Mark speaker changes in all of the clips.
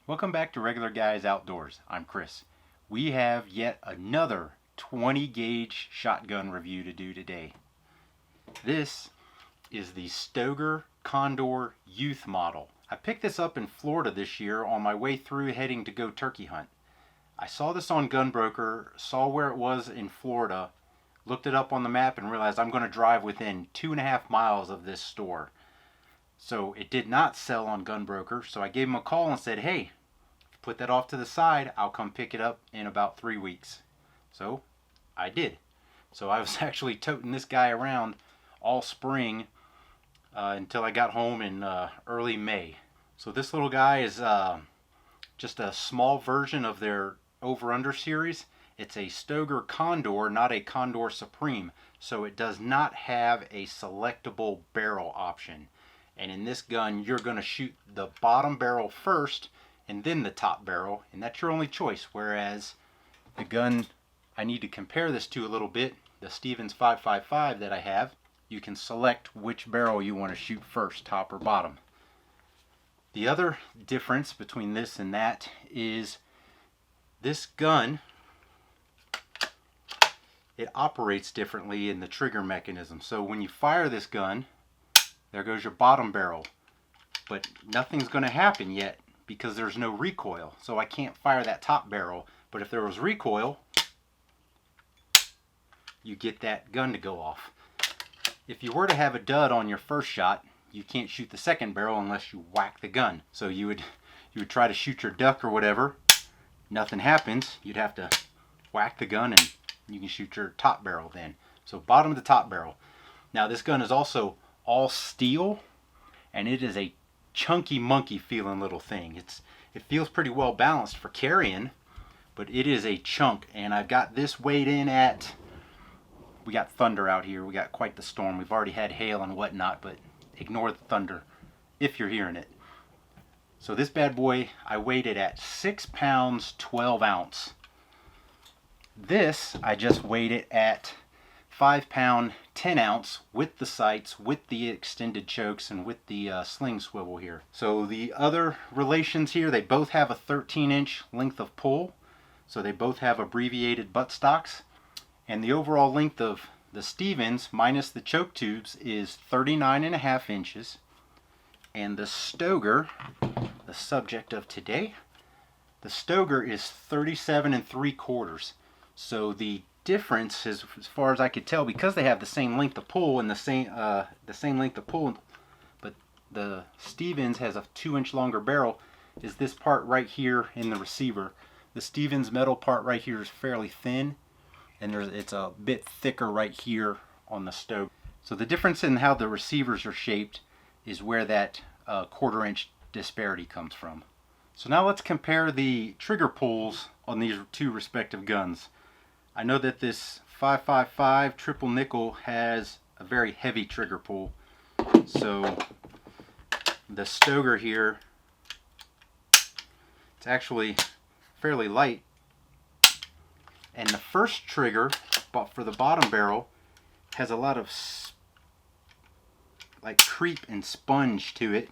Speaker 1: Welcome back to Regular Guys Outdoors. I'm Chris. We have yet another 20 gauge shotgun review to do today. This is the Stoeger Condor Youth model. I picked this up in Florida this year on my way through heading to go turkey hunt. I saw this on Gunbroker, saw where it was in Florida, looked it up on the map and realized I'm going to drive within 2.5 miles of this store. So it did not sell on Gunbroker, so I gave him a call and said, hey, put that off to the side, I'll come pick it up in about 3 weeks. So I did. So I was actually toting this guy around all spring until I got home in early May. So this little guy is just a small version of their over-under series. It's a Stoeger Condor, not a Condor Supreme. So it does not have a selectable barrel option. And in this gun, you're going to shoot the bottom barrel first and then the top barrel, and that's your only choice. Whereas the gun I need to compare this to a little bit, the Stevens 5.55 that I have, you can select which barrel you want to shoot first, top or bottom. The other difference between this and that is this gun, it operates differently in the trigger mechanism. So when you fire this gun, there goes your bottom barrel, but nothing's going to happen yet because there's no recoil, so I can't fire that top barrel. But if there was recoil, you get that gun to go off. If you were to have a dud on your first shot, you can't shoot the second barrel unless you whack the gun. So you would try to shoot your duck or whatever, nothing happens, you'd have to whack the gun and you can shoot your top barrel then. So bottom to top barrel. Now this gun is also all steel, and it is a chunky monkey feeling little thing. It feels pretty well balanced for carrying, but it is a chunk. And I've got this weighed in at, we got thunder out here, we got quite the storm, we've already had hail and whatnot, but ignore the thunder if you're hearing it. So this bad boy, I weighed it at 6 pounds 12 ounce. This I just weighed it at 5 pound 10 ounce with the sights, with the extended chokes, and with the sling swivel here. So the other relations here, they both have a 13-inch length of pull, so they both have abbreviated buttstocks, and the overall length of the Stevens minus the choke tubes is 39.5 inches, and the Stoeger, the subject of today, the Stoeger is 37.75. So the difference is, as far as I could tell, because they have the same length of pull and the same length of pull, but the Stevens has a 2-inch longer barrel, is this part right here in the receiver. The Stevens metal part right here is fairly thin, and it's a bit thicker right here on the Stoeger. So the difference in how the receivers are shaped is where that 1/4-inch disparity comes from. So now let's compare the trigger pulls on these two respective guns. I know that this 5.55 triple nickel has a very heavy trigger pull. So the Stoeger here, it's actually fairly light. And the first trigger, but for the bottom barrel, has a lot of like creep and sponge to it.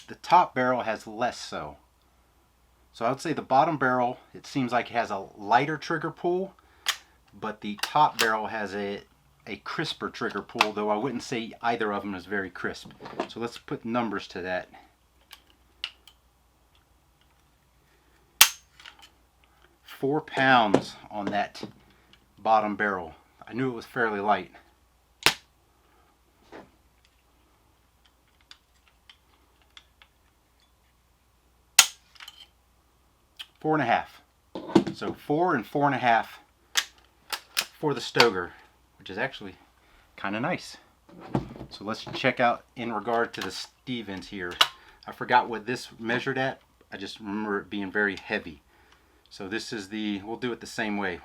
Speaker 1: The top barrel has less so. So I would say the bottom barrel, it seems like it has a lighter trigger pull, but the top barrel has a crisper trigger pull, though I wouldn't say either of them is very crisp. So let's put numbers to that. 4 pounds on that bottom barrel. I knew it was fairly light. Four and a half. So 4 and 4.5 for the Stoeger, which is actually kind of nice. So let's check out in regard to the Stevens here. I forgot what this measured at. I just remember it being very heavy. So this is the, we'll do it the same way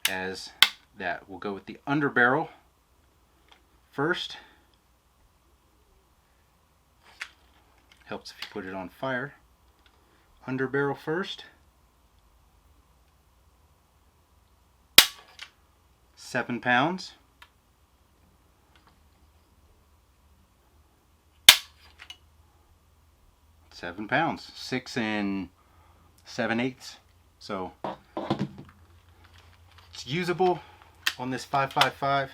Speaker 1: as that. We'll go with the underbarrel first. Helps if you put it on fire. underbarrel first. 7 pounds. 7 pounds. 6 7/8. So it's usable on this 5.55.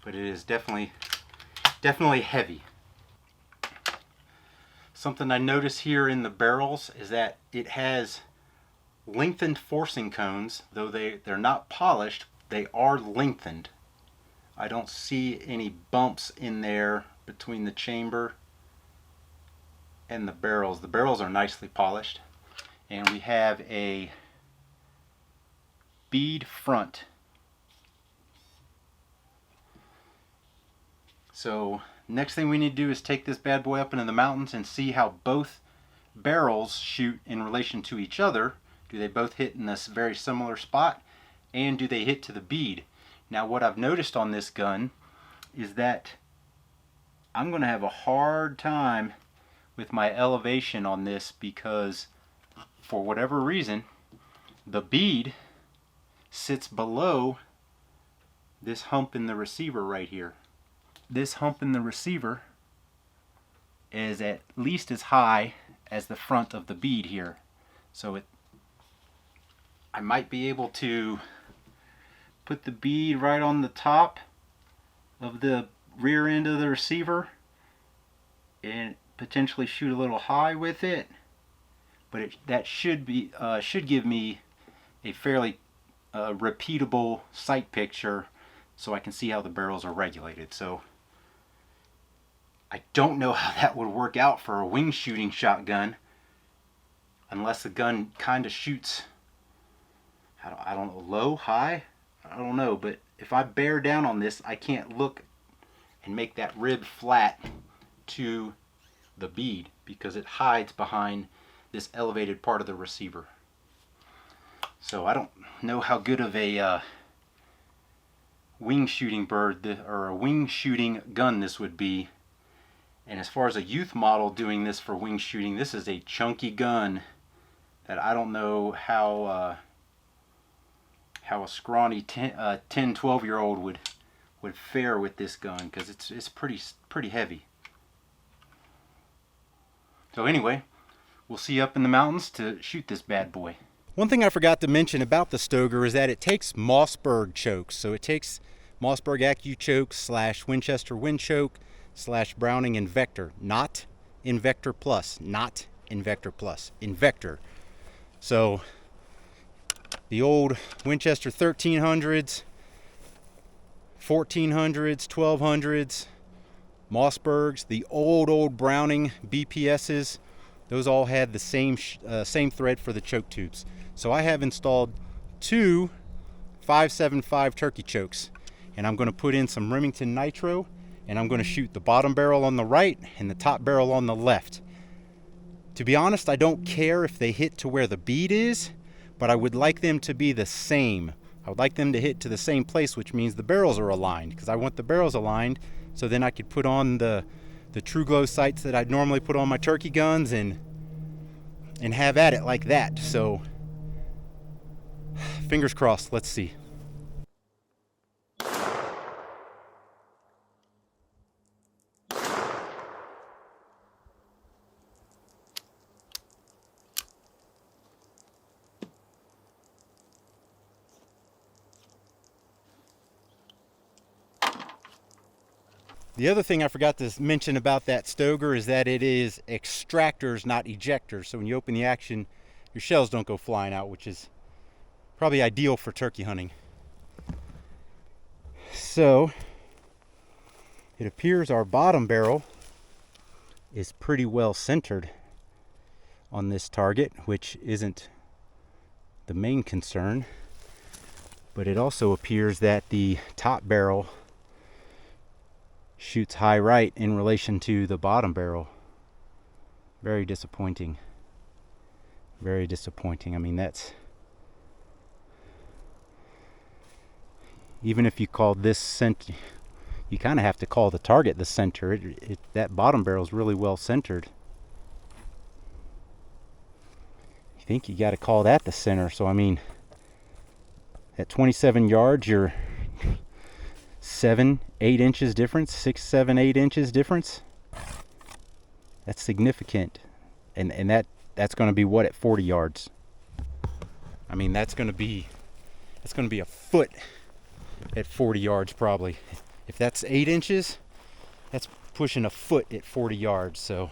Speaker 1: But it is definitely heavy. Something I notice here in the barrels is that it has lengthened forcing cones. Though they're not polished, they are lengthened. I don't see any bumps in there between the chamber and the barrels. The barrels are nicely polished. And we have a bead front. So next thing we need to do is take this bad boy up into the mountains and see how both barrels shoot in relation to each other. Do they both hit in this very similar spot? And do they hit to the bead? Now what I've noticed on this gun is that I'm going to have a hard time with my elevation on this, because for whatever reason the bead sits below this hump in the receiver right here. This hump in the receiver is at least as high as the front of the bead here. So I might be able to put the bead right on the top of the rear end of the receiver and potentially shoot a little high with it. But that should give me a fairly repeatable sight picture, so I can see how the barrels are regulated. So I don't know how that would work out for a wing shooting shotgun, unless the gun kind of shoots, I don't know, low, high, I don't know. But if I bear down on this, I can't look and make that rib flat to the bead because it hides behind this elevated part of the receiver. So I don't know how good of a wing shooting bird or a wing shooting gun this would be. And as far as a youth model doing this for wing shooting, this is a chunky gun that I don't know how a scrawny 10, 12 year old would fare with this gun, because it's pretty heavy. So anyway, we'll see you up in the mountains to shoot this bad boy. One thing I forgot to mention about the Stoeger is that it takes Mossberg chokes. So it takes Mossberg Accu chokes / Winchester Wind choke / Browning Invector, not Invector Plus, not Invector Plus, Invector. So the old Winchester 1300s, 1400s, 1200s, Mossbergs, the old Browning BPSs, those all had the same thread for the choke tubes. So I have installed 2 5.75 turkey chokes, and I'm going to put in some Remington Nitro, and I'm going to shoot the bottom barrel on the right and the top barrel on the left. To be honest, I don't care if they hit to where the bead is, but I would like them to be the same. I would like them to hit to the same place, which means the barrels are aligned, because I want the barrels aligned so then I could put on the True Glow sights that I'd normally put on my turkey guns and have at it like that. So fingers crossed, let's see. The other thing I forgot to mention about that Stoeger is that it is extractors, not ejectors. So when you open the action, your shells don't go flying out, which is probably ideal for turkey hunting. So it appears our bottom barrel is pretty well centered on this target, which isn't the main concern. But it also appears that the top barrel shoots high right in relation to the bottom barrel. Very disappointing. Very disappointing. I mean, that's, even if you call this you kind of have to call the target the center. That bottom barrel is really well centered. You think you got to call that the center. So I mean, at 27 yards, you're 7, 8 inches difference, 6, 7, 8 inches difference. That's significant, and that's going to be what at 40 yards. I mean, that's going to be a foot at 40 yards probably. If that's 8 inches, that's pushing a foot at 40 yards. So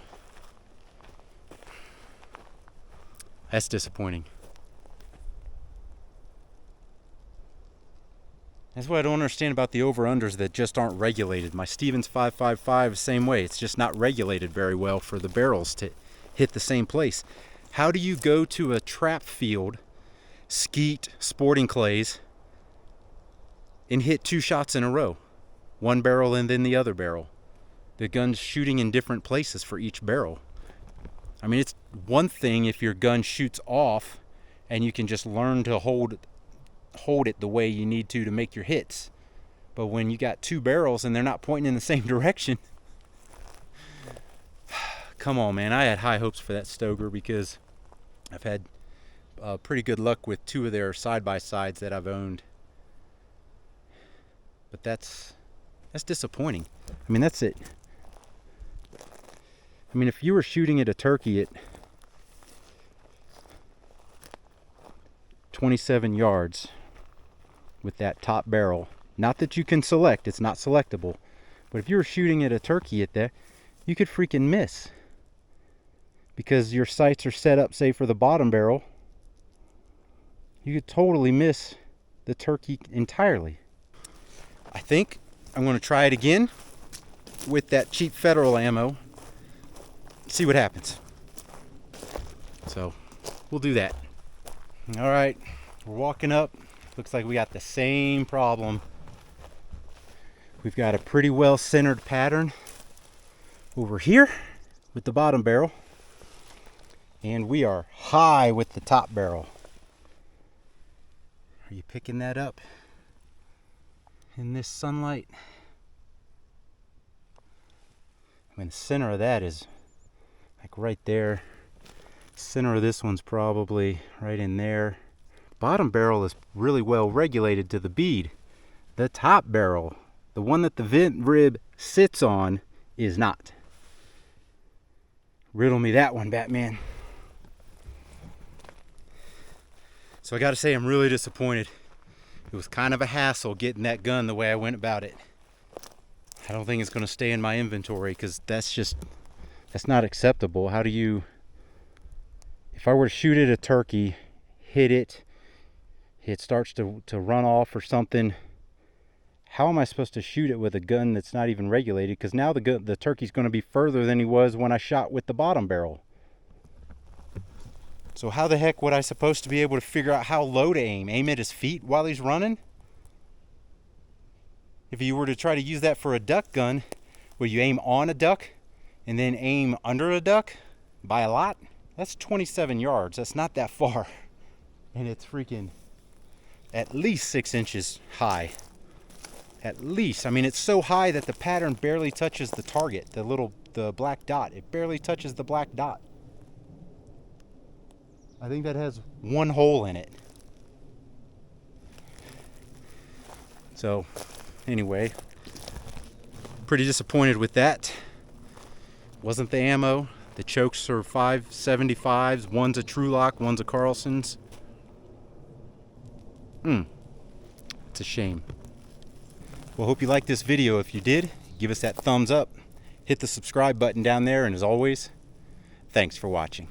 Speaker 1: that's disappointing. That's what I don't understand about the over-unders that just aren't regulated. My Stevens 555 same way. It's just not regulated very well for the barrels to hit the same place. How do you go to a trap field, skeet, sporting clays, and hit 2 shots in a row? One barrel and then the other barrel. The gun's shooting in different places for each barrel. I mean, it's one thing if your gun shoots off and you can just learn to hold it the way you need to make your hits. But when you got 2 barrels and they're not pointing in the same direction, come on, man. I had high hopes for that Stoeger because I've had pretty good luck with 2 of their side-by-sides that I've owned. But that's disappointing. I mean, that's it. I mean, if you were shooting at a turkey at 27 yards with that top barrel, not that you can select, it's not selectable, but if you were shooting at a turkey at that, you could freaking miss. Because your sights are set up, say, for the bottom barrel, you could totally miss the turkey entirely. I think I'm going to try it again with that cheap Federal ammo. See what happens. So we'll do that. All right, we're walking up. Looks like we got the same problem. We've got a pretty well centered pattern over here with the bottom barrel, and we are high with the top barrel. Are you picking that up in this sunlight? I mean, the center of that is like right there. Center of this one's probably right in there. Bottom barrel is really well regulated to the bead. The top barrel, the one that the vent rib sits on, is not. Riddle me that one, Batman. So I gotta say, I'm really disappointed. It was kind of a hassle getting that gun the way I went about it. I don't think it's gonna stay in my inventory because that's not acceptable. How do you, if I were to shoot at a turkey, hit it, it starts to run off or something, how am I supposed to shoot it with a gun that's not even regulated? Because now the turkey's going to be further than he was when I shot with the bottom barrel. So how the heck would I supposed to be able to figure out how low to aim? Aim at his feet while he's running? If you were to try to use that for a duck gun, where you aim on a duck and then aim under a duck by a lot, that's 27 yards. That's not that far. And it's freaking at least 6 inches high. At least. I mean, it's so high that the pattern barely touches the target, the black dot. It barely touches the black dot. I think that has one hole in it. So, anyway, pretty disappointed with that. Wasn't the ammo. The chokes are 575s. One's a Trulock, one's a Carlson's. It's a shame. Well, hope you liked this video. If you did, give us that thumbs up. Hit the subscribe button down there, and as always, thanks for watching.